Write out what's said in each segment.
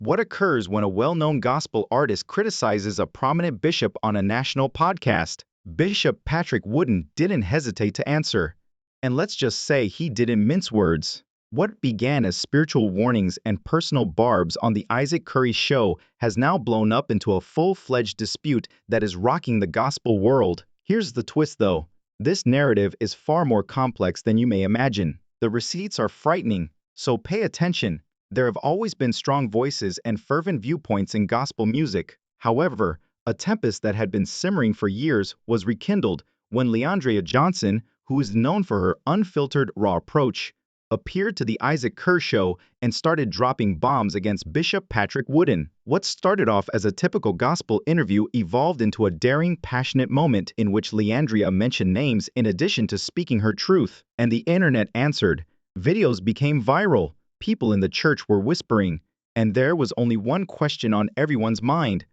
What occurs when a well-known gospel artist criticizes a prominent bishop on a national podcast? Bishop Patrick Wooden didn't hesitate to answer. And let's just say he didn't mince words. What began as spiritual warnings and personal barbs on the Isaac Curry show has now blown up into a full-fledged dispute that is rocking the gospel world. Here's the twist though. This narrative is far more complex than you may imagine. The receipts are frightening, so pay attention. There have always been strong voices and fervent viewpoints in gospel music. However, a tempest that had been simmering for years was rekindled when Leandria Johnson, who is known for her unfiltered, raw approach, appeared to the Isaac Kerr show and started dropping bombs against Bishop Patrick Wooden. What started off as a typical gospel interview evolved into a daring, passionate moment in which Leandria mentioned names in addition to speaking her truth, and the internet answered. Videos became viral. People in the church were whispering, and there was only one question on everyone's mind.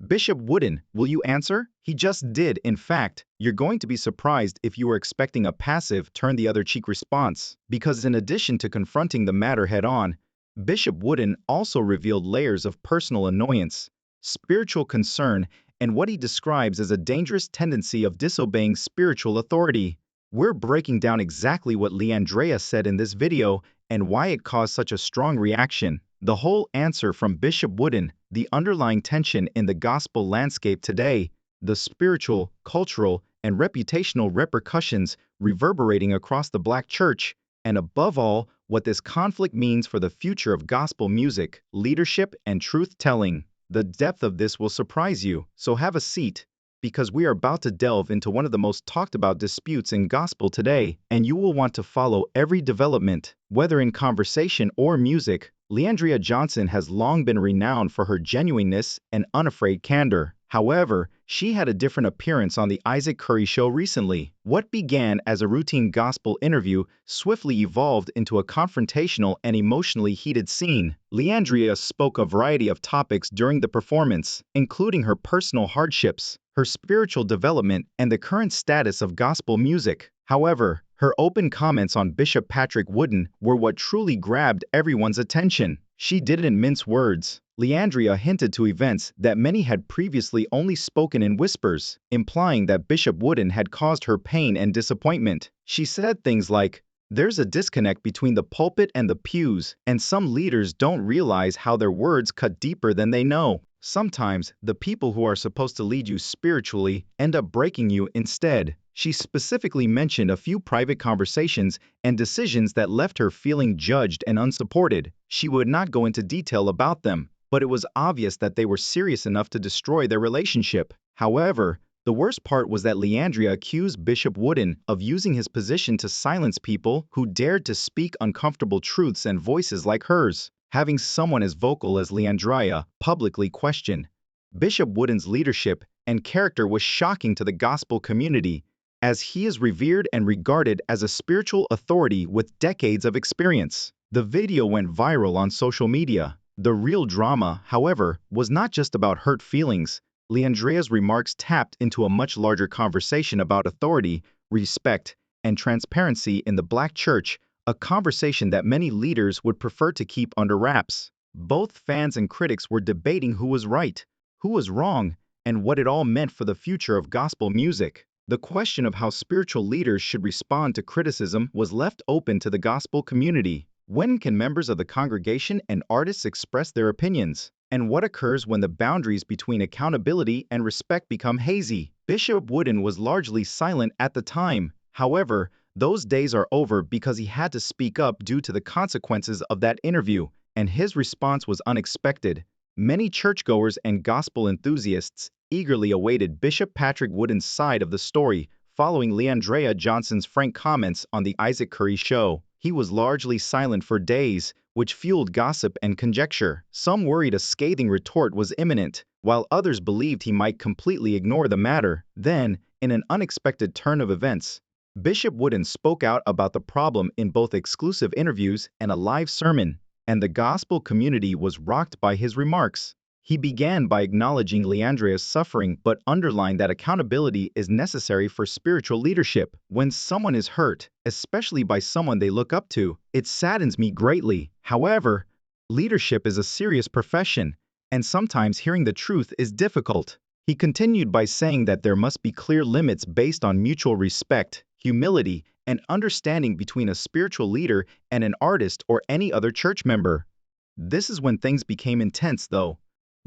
Bishop Wooden, will you answer? He just did. In fact, you're going to be surprised if you were expecting a passive turn-the-other-cheek response, because in addition to confronting the matter head-on, Bishop Wooden also revealed layers of personal annoyance, spiritual concern, and what he describes as a dangerous tendency of disobeying spiritual authority. We're breaking down exactly what Leandria said in this video and why it caused such a strong reaction. The whole answer from Bishop Wooden, the underlying tension in the gospel landscape today, the spiritual, cultural, and reputational repercussions reverberating across the Black church, and above all, what this conflict means for the future of gospel music, leadership, and truth-telling. The depth of this will surprise you, so have a seat, because we are about to delve into one of the most talked about disputes in gospel today, and you will want to follow every development. Whether in conversation or music, Leandria Johnson has long been renowned for her genuineness and unafraid candor. However, she had a different appearance on the Isaac Curry show recently. What began as a routine gospel interview swiftly evolved into a confrontational and emotionally heated scene. Leandria spoke a variety of topics during the performance, including her personal hardships, her spiritual development, and the current status of gospel music. However, her open comments on Bishop Patrick Wooden were what truly grabbed everyone's attention. She didn't mince words. Leandria hinted to events that many had previously only spoken in whispers, implying that Bishop Wooden had caused her pain and disappointment. She said things like, "There's a disconnect between the pulpit and the pews, and some leaders don't realize how their words cut deeper than they know. Sometimes, the people who are supposed to lead you spiritually end up breaking you instead." She specifically mentioned a few private conversations and decisions that left her feeling judged and unsupported. She would not go into detail about them, but it was obvious that they were serious enough to destroy their relationship. However, the worst part was that Leandria accused Bishop Wooden of using his position to silence people who dared to speak uncomfortable truths and voices like hers. Having someone as vocal as Leandria publicly question Bishop Wooden's leadership and character was shocking to the gospel community, as he is revered and regarded as a spiritual authority with decades of experience. The video went viral on social media. The real drama, however, was not just about hurt feelings. Leandria's remarks tapped into a much larger conversation about authority, respect, and transparency in the Black church, a conversation that many leaders would prefer to keep under wraps. Both fans and critics were debating who was right, who was wrong, and what it all meant for the future of gospel music. The question of how spiritual leaders should respond to criticism was left open to the gospel community. When can members of the congregation and artists express their opinions? And what occurs when the boundaries between accountability and respect become hazy? Bishop Wooden was largely silent at the time. However, those days are over because he had to speak up due to the consequences of that interview, and his response was unexpected. Many churchgoers and gospel enthusiasts eagerly awaited Bishop Patrick Wooden's side of the story following Leandria Johnson's frank comments on the Isaac Curry show. He was largely silent for days, which fueled gossip and conjecture. Some worried a scathing retort was imminent, while others believed he might completely ignore the matter. Then, in an unexpected turn of events, Bishop Wooden spoke out about the problem in both exclusive interviews and a live sermon, and the gospel community was rocked by his remarks. He began by acknowledging Leandria's suffering but underlined that accountability is necessary for spiritual leadership. When someone is hurt, especially by someone they look up to, it saddens me greatly. However, Leadership is a serious profession, and sometimes hearing the truth is difficult. He continued by saying that there must be clear limits based on mutual respect, humility, and understanding between a spiritual leader and an artist or any other church member. This is when things became intense, though.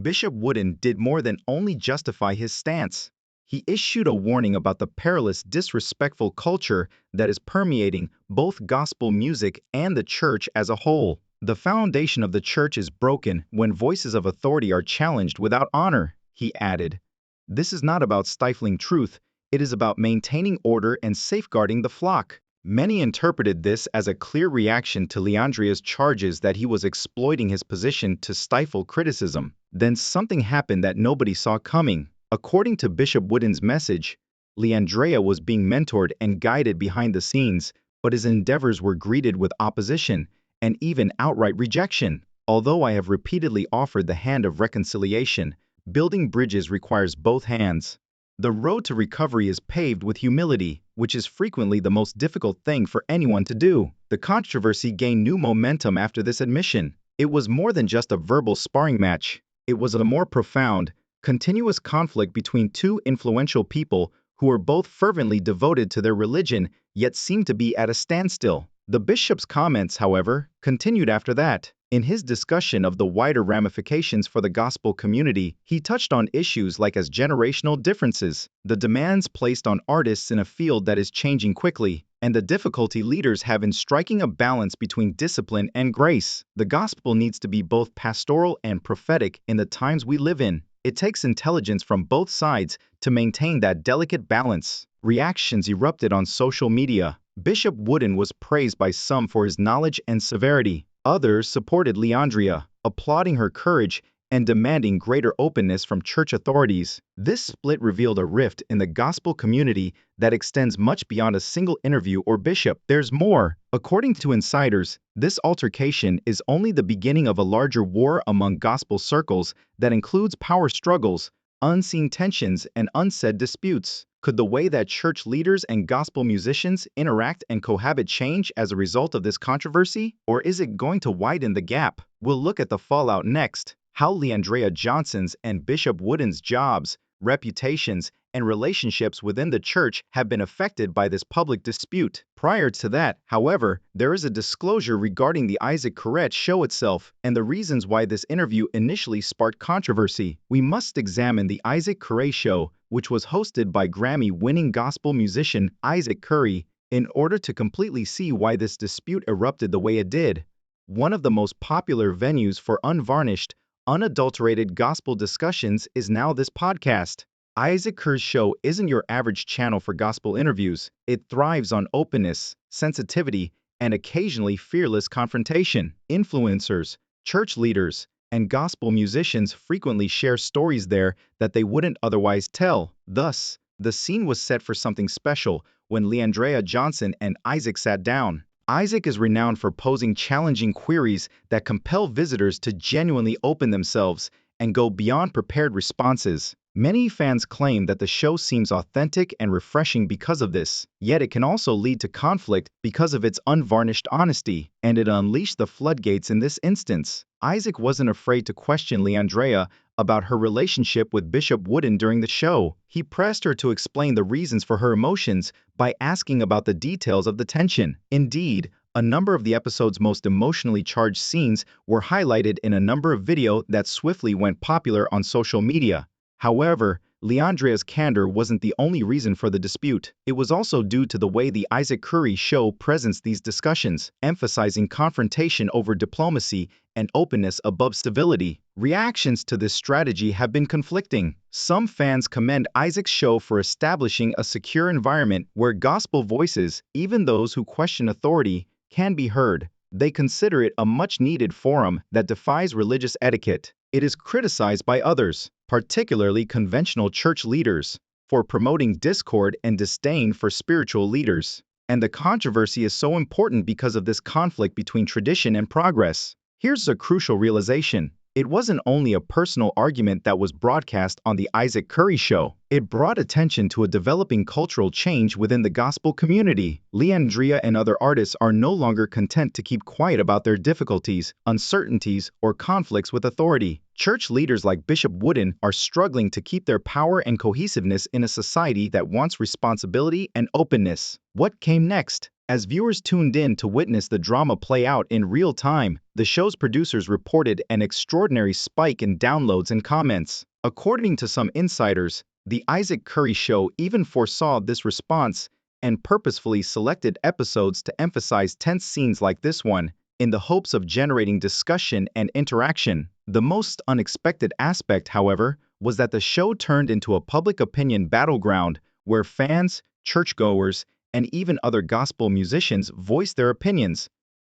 Bishop Wooden did more than only justify his stance. He issued a warning about the perilous, disrespectful culture that is permeating both gospel music and the church as a whole. The foundation of the church is broken when voices of authority are challenged without honor, he added. This is not about stifling truth, it is about maintaining order and safeguarding the flock. Many interpreted this as a clear reaction to Leandria's charges that he was exploiting his position to stifle criticism. Then something happened that nobody saw coming. According to Bishop Wooden's message, Leandria was being mentored and guided behind the scenes, but his endeavors were greeted with opposition and even outright rejection. Although I have repeatedly offered the hand of reconciliation, building bridges requires both hands. The road to recovery is paved with humility, which is frequently the most difficult thing for anyone to do. The controversy gained new momentum after this admission. It was more than just a verbal sparring match. It was a more profound, continuous conflict between two influential people who were both fervently devoted to their religion, yet seemed to be at a standstill. The bishop's comments, however, continued after that. In his discussion of the wider ramifications for the gospel community, he touched on issues like as generational differences, the demands placed on artists in a field that is changing quickly, and the difficulty leaders have in striking a balance between discipline and grace. The gospel needs to be both pastoral and prophetic in the times we live in. It takes intelligence from both sides to maintain that delicate balance. Reactions erupted on social media. Bishop Wooden was praised by some for his knowledge and severity. Others supported Leandria, applauding her courage and demanding greater openness from church authorities. This split revealed a rift in the gospel community that extends much beyond a single interview or bishop. There's more. According to insiders, this altercation is only the beginning of a larger war among gospel circles that includes power struggles, unseen tensions, and unsaid disputes. Could the way that church leaders and gospel musicians interact and cohabit change as a result of this controversy? Or is it going to widen the gap? We'll look at the fallout next. How Leandria Johnson's and Bishop Wooden's jobs, reputations, and relationships within the church have been affected by this public dispute. Prior to that, however, there is a disclosure regarding the Isaac Corrett show itself and the reasons why this interview initially sparked controversy. We must examine the Isaac Corrett show, which was hosted by Grammy-winning gospel musician Isaac Curry, in order to completely see why this dispute erupted the way it did. One of the most popular venues for unvarnished, unadulterated gospel discussions is now this podcast. Isaac Kerr's show isn't your average channel for gospel interviews. It thrives on openness, sensitivity, and occasionally fearless confrontation. Influencers, church leaders, and gospel musicians frequently share stories there that they wouldn't otherwise tell. Thus, the scene was set for something special when Leandria Johnson and Isaac sat down. Isaac is renowned for posing challenging queries that compel visitors to genuinely open themselves and go beyond prepared responses. Many fans claim that the show seems authentic and refreshing because of this, yet it can also lead to conflict because of its unvarnished honesty, and it unleashed the floodgates in this instance. Isaac wasn't afraid to question Leandria about her relationship with Bishop Wooden during the show. He pressed her to explain the reasons for her emotions by asking about the details of the tension. Indeed, a number of the episode's most emotionally charged scenes were highlighted in a number of videos that swiftly went popular on social media. However, Leandria's candor wasn't the only reason for the dispute. It was also due to the way the Isaac Curry show presents these discussions, emphasizing confrontation over diplomacy and openness above civility. Reactions to this strategy have been conflicting. Some fans commend Isaac's show for establishing a secure environment where gospel voices, even those who question authority, can be heard. They consider it a much-needed forum that defies religious etiquette. It is criticized by others, particularly conventional church leaders, for promoting discord and disdain for spiritual leaders. And the controversy is so important because of this conflict between tradition and progress. Here's a crucial realization. It wasn't only a personal argument that was broadcast on The Isaac Curry Show. It brought attention to a developing cultural change within the gospel community. Leandria and other artists are no longer content to keep quiet about their difficulties, uncertainties, or conflicts with authority. Church leaders like Bishop Wooden are struggling to keep their power and cohesiveness in a society that wants responsibility and openness. What came next? As viewers tuned in to witness the drama play out in real time, the show's producers reported an extraordinary spike in downloads and comments. According to some insiders, The Isaac Curry Show even foresaw this response and purposefully selected episodes to emphasize tense scenes like this one, in the hopes of generating discussion and interaction. The most unexpected aspect, however, was that the show turned into a public opinion battleground where fans, churchgoers, and even other gospel musicians voiced their opinions,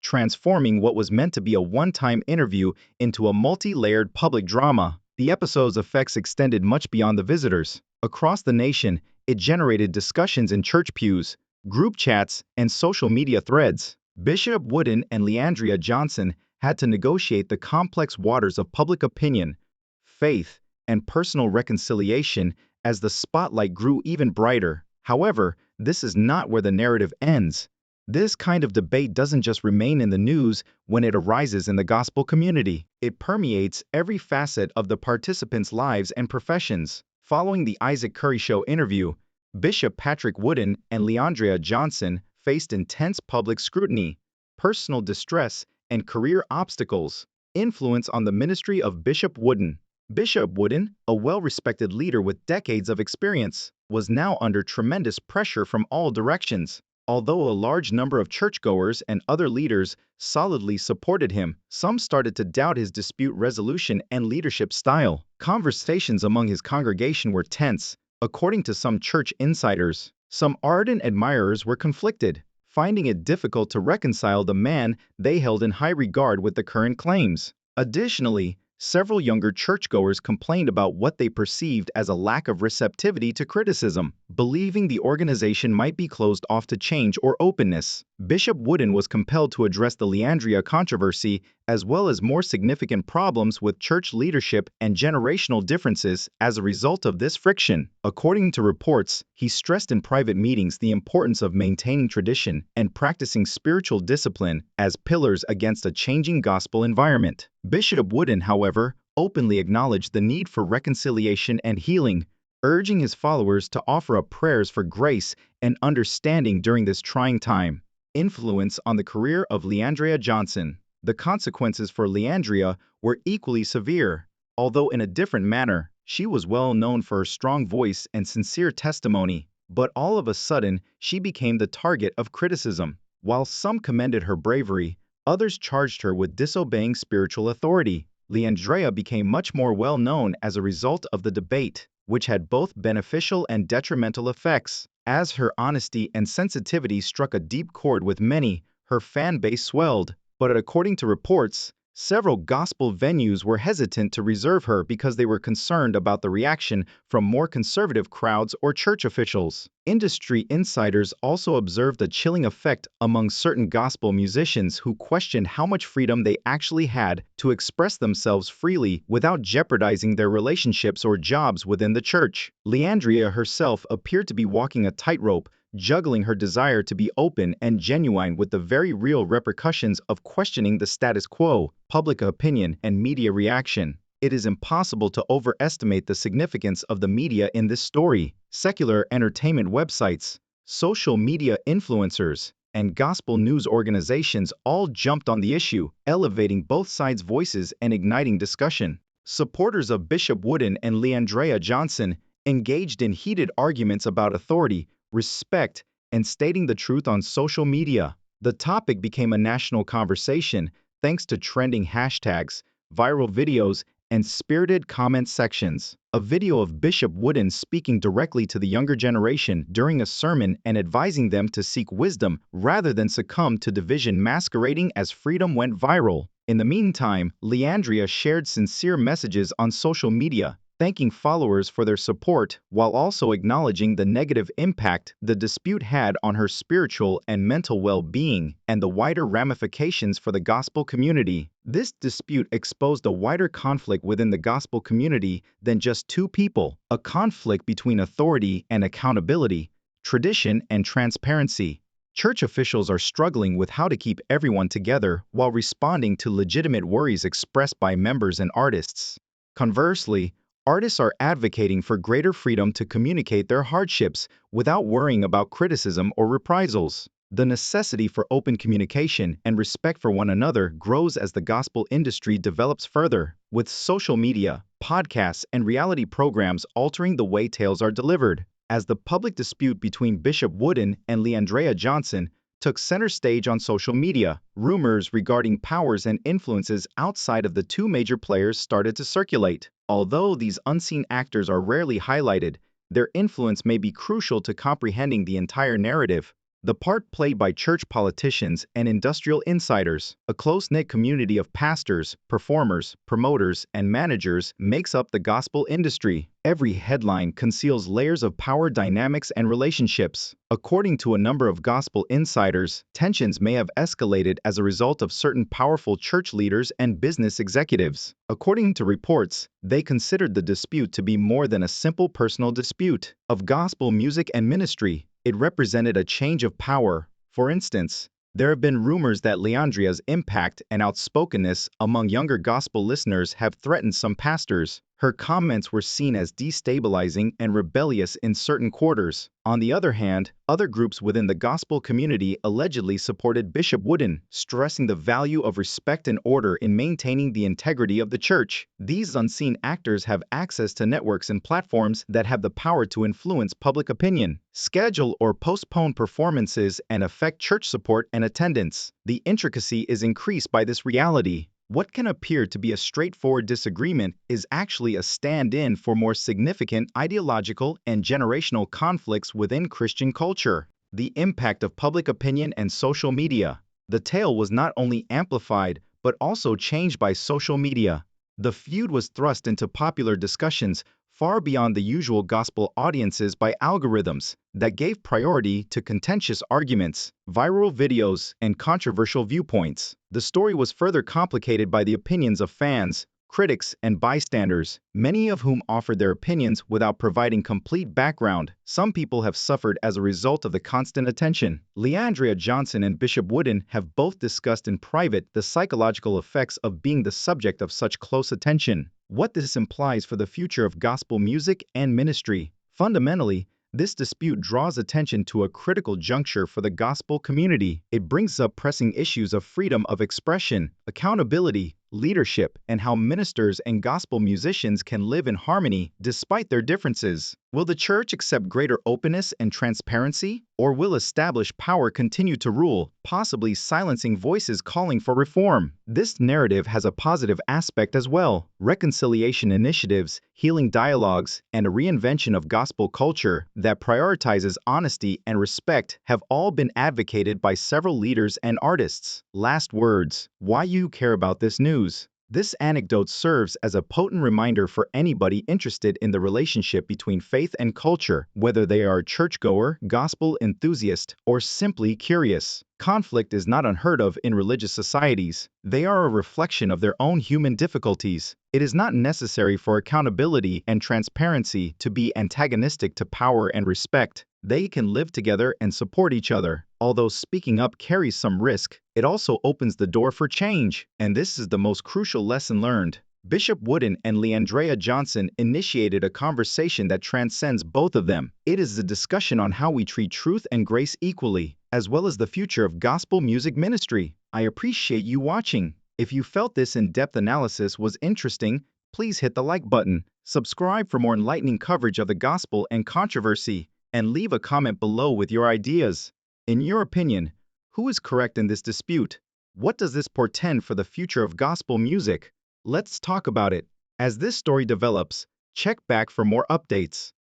transforming what was meant to be a one-time interview into a multi-layered public drama. The episode's effects extended much beyond the visitors. Across the nation, it generated discussions in church pews, group chats, and social media threads. Bishop Wooden and Leandria Johnson had to negotiate the complex waters of public opinion, faith, and personal reconciliation as the spotlight grew even brighter. However, this is not where the narrative ends. This kind of debate doesn't just remain in the news when it arises in the gospel community. It permeates every facet of the participants' lives and professions. Following the Isaac Curry Show interview, Bishop Patrick Wooden and Leandria Johnson faced intense public scrutiny, personal distress, and career obstacles. Influence on the ministry of Bishop Wooden. Bishop Wooden, a well-respected leader with decades of experience, was now under tremendous pressure from all directions. Although a large number of churchgoers and other leaders solidly supported him, some started to doubt his dispute resolution and leadership style. Conversations among his congregation were tense. According to some church insiders, some ardent admirers were conflicted, finding it difficult to reconcile the man they held in high regard with the current claims. Additionally, several younger churchgoers complained about what they perceived as a lack of receptivity to criticism, believing the organization might be closed off to change or openness. Bishop Wooden was compelled to address the Leandria controversy as well as more significant problems with church leadership and generational differences as a result of this friction. According to reports, he stressed in private meetings the importance of maintaining tradition and practicing spiritual discipline as pillars against a changing gospel environment. Bishop Wooden, however, openly acknowledged the need for reconciliation and healing, urging his followers to offer up prayers for grace and understanding during this trying time. Influence on the career of Leandria Johnson. The consequences for Leandria were equally severe. Although in a different manner, she was well known for her strong voice and sincere testimony, but all of a sudden, she became the target of criticism. While some commended her bravery, others charged her with disobeying spiritual authority. Leandria became much more well known as a result of the debate, which had both beneficial and detrimental effects. As her honesty and sensitivity struck a deep chord with many, her fan base swelled. But according to reports, several gospel venues were hesitant to reserve her because they were concerned about the reaction from more conservative crowds or church officials. Industry insiders also observed a chilling effect among certain gospel musicians who questioned how much freedom they actually had to express themselves freely without jeopardizing their relationships or jobs within the church. Leandria herself appeared to be walking a tightrope, juggling her desire to be open and genuine with the very real repercussions of questioning the status quo, public opinion, and media reaction. It is impossible to overestimate the significance of the media in this story. Secular entertainment websites, social media influencers, and gospel news organizations all jumped on the issue, elevating both sides' voices and igniting discussion. Supporters of Bishop Wooden and Leandria Johnson engaged in heated arguments about authority, respect, and stating the truth on social media. The topic became a national conversation thanks to trending hashtags, viral videos, and spirited comment sections. A video of Bishop Wooden speaking directly to the younger generation during a sermon and advising them to seek wisdom rather than succumb to division masquerading as freedom went viral. In the meantime, Leandria shared sincere messages on social media, thanking followers for their support while also acknowledging the negative impact the dispute had on her spiritual and mental well-being and the wider ramifications for the gospel community. This dispute exposed a wider conflict within the gospel community than just two people, a conflict between authority and accountability, tradition and transparency. Church officials are struggling with how to keep everyone together while responding to legitimate worries expressed by members and artists. Conversely, artists are advocating for greater freedom to communicate their hardships without worrying about criticism or reprisals. The necessity for open communication and respect for one another grows as the gospel industry develops further, with social media, podcasts, and reality programs altering the way tales are delivered. As the public dispute between Bishop Wooden and Leandrea Johnson took center stage on social media, rumors regarding powers and influences outside of the two major players started to circulate. Although these unseen actors are rarely highlighted, their influence may be crucial to comprehending the entire narrative. The part played by church politicians and industrial insiders, a close-knit community of pastors, performers, promoters, and managers, makes up the gospel industry. Every headline conceals layers of power dynamics and relationships. According to a number of gospel insiders, tensions may have escalated as a result of certain powerful church leaders and business executives. According to reports, they considered the dispute to be more than a simple personal dispute of gospel music and ministry. It represented a change of power. For instance, there have been rumors that Leandria's impact and outspokenness among younger gospel listeners have threatened some pastors. Her comments were seen as destabilizing and rebellious in certain quarters. On the other hand, other groups within the gospel community allegedly supported Bishop Wooden, stressing the value of respect and order in maintaining the integrity of the church. These unseen actors have access to networks and platforms that have the power to influence public opinion, schedule or postpone performances, and affect church support and attendance. The intricacy is increased by this reality. What can appear to be a straightforward disagreement is actually a stand-in for more significant ideological and generational conflicts within Christian culture. The impact of public opinion and social media. The tale was not only amplified, but also changed by social media. The feud was thrust into popular discussions far beyond the usual gospel audiences by algorithms that gave priority to contentious arguments, viral videos, and controversial viewpoints. The story was further complicated by the opinions of fans, critics, and bystanders, many of whom offered their opinions without providing complete background. Some people have suffered as a result of the constant attention. Leandrea Johnson and Bishop Wooden have both discussed in private the psychological effects of being the subject of such close attention. What this implies for the future of gospel music and ministry. Fundamentally, this dispute draws attention to a critical juncture for the gospel community. It brings up pressing issues of freedom of expression, accountability, leadership, and how ministers and gospel musicians can live in harmony despite their differences. Will the church accept greater openness and transparency, or will established power continue to rule, possibly silencing voices calling for reform? This narrative has a positive aspect as well. Reconciliation initiatives, healing dialogues, and a reinvention of gospel culture that prioritizes honesty and respect have all been advocated by several leaders and artists. Last words. Why you care about this news? This anecdote serves as a potent reminder for anybody interested in the relationship between faith and culture, whether they are a churchgoer, gospel enthusiast, or simply curious. Conflict is not unheard of in religious societies. They are a reflection of their own human difficulties. It is not necessary for accountability and transparency to be antagonistic to power and respect. They can live together and support each other. Although speaking up carries some risk, it also opens the door for change. And this is the most crucial lesson learned. Bishop Wooden and Leandrea Johnson initiated a conversation that transcends both of them. It is a discussion on how we treat truth and grace equally, as well as the future of gospel music ministry. I appreciate you watching. If you felt this in-depth analysis was interesting, please hit the like button, subscribe for more enlightening coverage of the gospel and controversy, and leave a comment below with your ideas. In your opinion, who is correct in this dispute? What does this portend for the future of gospel music? Let's talk about it. As this story develops, check back for more updates.